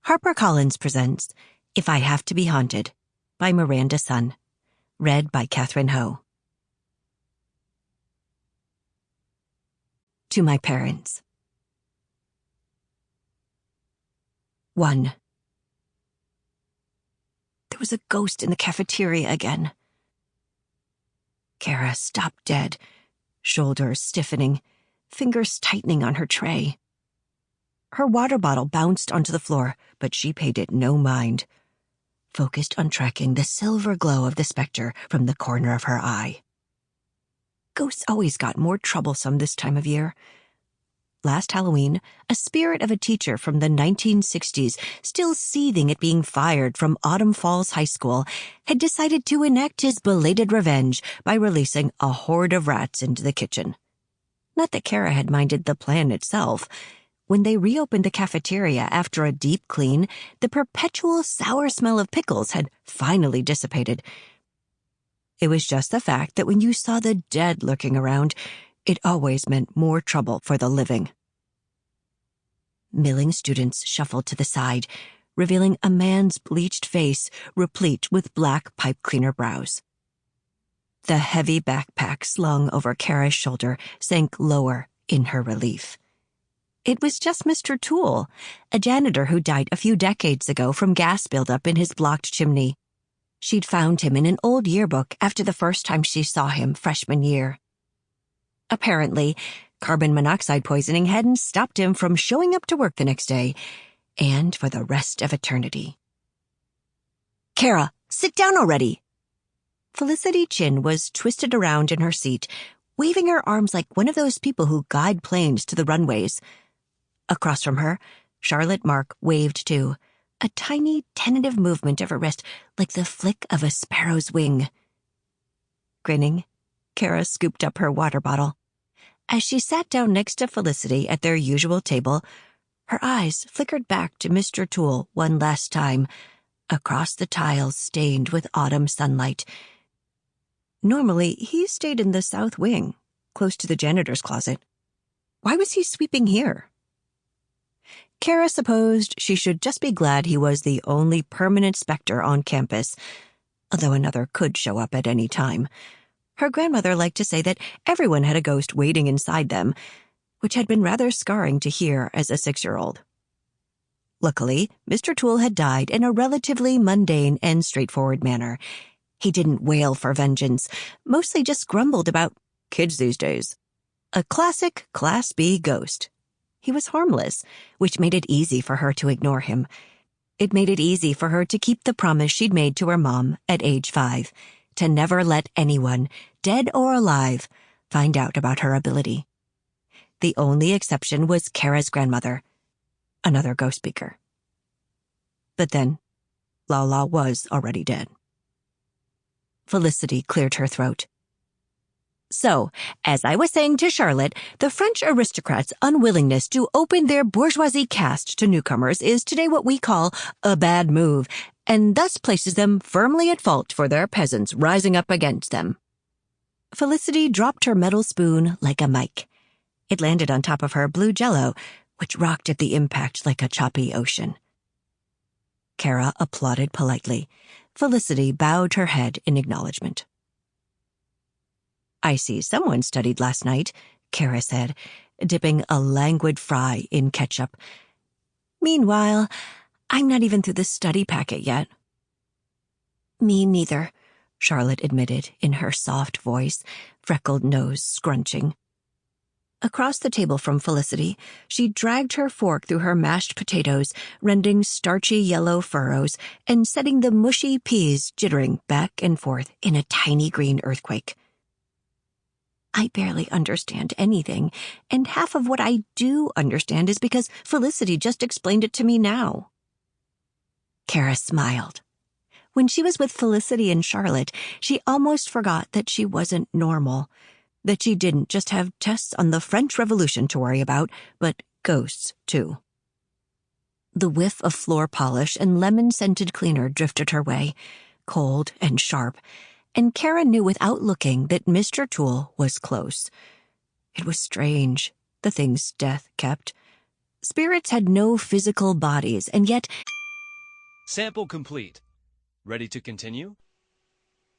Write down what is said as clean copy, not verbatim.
HarperCollins presents If I Have to Be Haunted by Miranda Sun. Read by Catherine Ho. To my parents. 1. There was a ghost in the cafeteria again. Cara stopped dead, shoulders stiffening, fingers tightening on her tray. Her water bottle bounced onto the floor, but she paid it no mind, focused on tracking the silver glow of the specter from the corner of her eye. Ghosts always got more troublesome this time of year. Last Halloween, a spirit of a teacher from the 1960s, still seething at being fired from Autumn Falls High School, had decided to enact his belated revenge by releasing a horde of rats into the kitchen. Not that Cara had minded the plan itself. When they reopened the cafeteria after a deep clean, the perpetual sour smell of pickles had finally dissipated. It was just the fact that when you saw the dead lurking around, it always meant more trouble for the living. Milling students shuffled to the side, revealing a man's bleached face replete with black pipe cleaner brows. The heavy backpack slung over Cara's shoulder sank lower in her relief. It was just Mr. Toole, a janitor who died a few decades ago from gas buildup in his blocked chimney. She'd found him in an old yearbook after the first time she saw him freshman year. Apparently, carbon monoxide poisoning hadn't stopped him from showing up to work the next day, and for the rest of eternity. "Cara, sit down already!" Felicity Chin was twisted around in her seat, waving her arms like one of those people who guide planes to the runways. Across from her, Charlotte Mark waved too, a tiny, tentative movement of her wrist like the flick of a sparrow's wing. Grinning, Cara scooped up her water bottle. As she sat down next to Felicity at their usual table, her eyes flickered back to Mr. Toole one last time, across the tiles stained with autumn sunlight. Normally, he stayed in the south wing, close to the janitor's closet. Why was he sweeping here? Cara supposed she should just be glad he was the only permanent specter on campus, although another could show up at any time. Her grandmother liked to say that everyone had a ghost waiting inside them, which had been rather scarring to hear as a 6-year-old. Luckily, Mr. Toole had died in a relatively mundane and straightforward manner. He didn't wail for vengeance, mostly just grumbled about kids these days. A classic Class B ghost. He was harmless, which made it easy for her to ignore him. It made it easy for her to keep the promise she'd made to her mom at age 5, to never let anyone, dead or alive, find out about her ability. The only exception was Cara's grandmother, another ghost speaker. But then, Lala was already dead. Felicity cleared her throat. "So, as I was saying to Charlotte, the French aristocrats' unwillingness to open their bourgeoisie caste to newcomers is today what we call a bad move, and thus places them firmly at fault for their peasants rising up against them." Felicity dropped her metal spoon like a mic. It landed on top of her blue jello, which rocked at the impact like a choppy ocean. Cara applauded politely. Felicity bowed her head in acknowledgement. "I see someone studied last night," Cara said, dipping a languid fry in ketchup. "Meanwhile, I'm not even through the study packet yet." "Me neither," Charlotte admitted in her soft voice, freckled nose scrunching. Across the table from Felicity, she dragged her fork through her mashed potatoes, rending starchy yellow furrows and setting the mushy peas jittering back and forth in a tiny green earthquake. "I barely understand anything, and half of what I do understand is because Felicity just explained it to me now." Cara smiled. When she was with Felicity and Charlotte, she almost forgot that she wasn't normal, that she didn't just have tests on the French Revolution to worry about, but ghosts, too. The whiff of floor polish and lemon-scented cleaner drifted her way, cold and sharp, and Cara knew without looking that Mr. Toole was close. It was strange, the things death kept. Spirits had no physical bodies, and yet Sample complete. Ready to continue?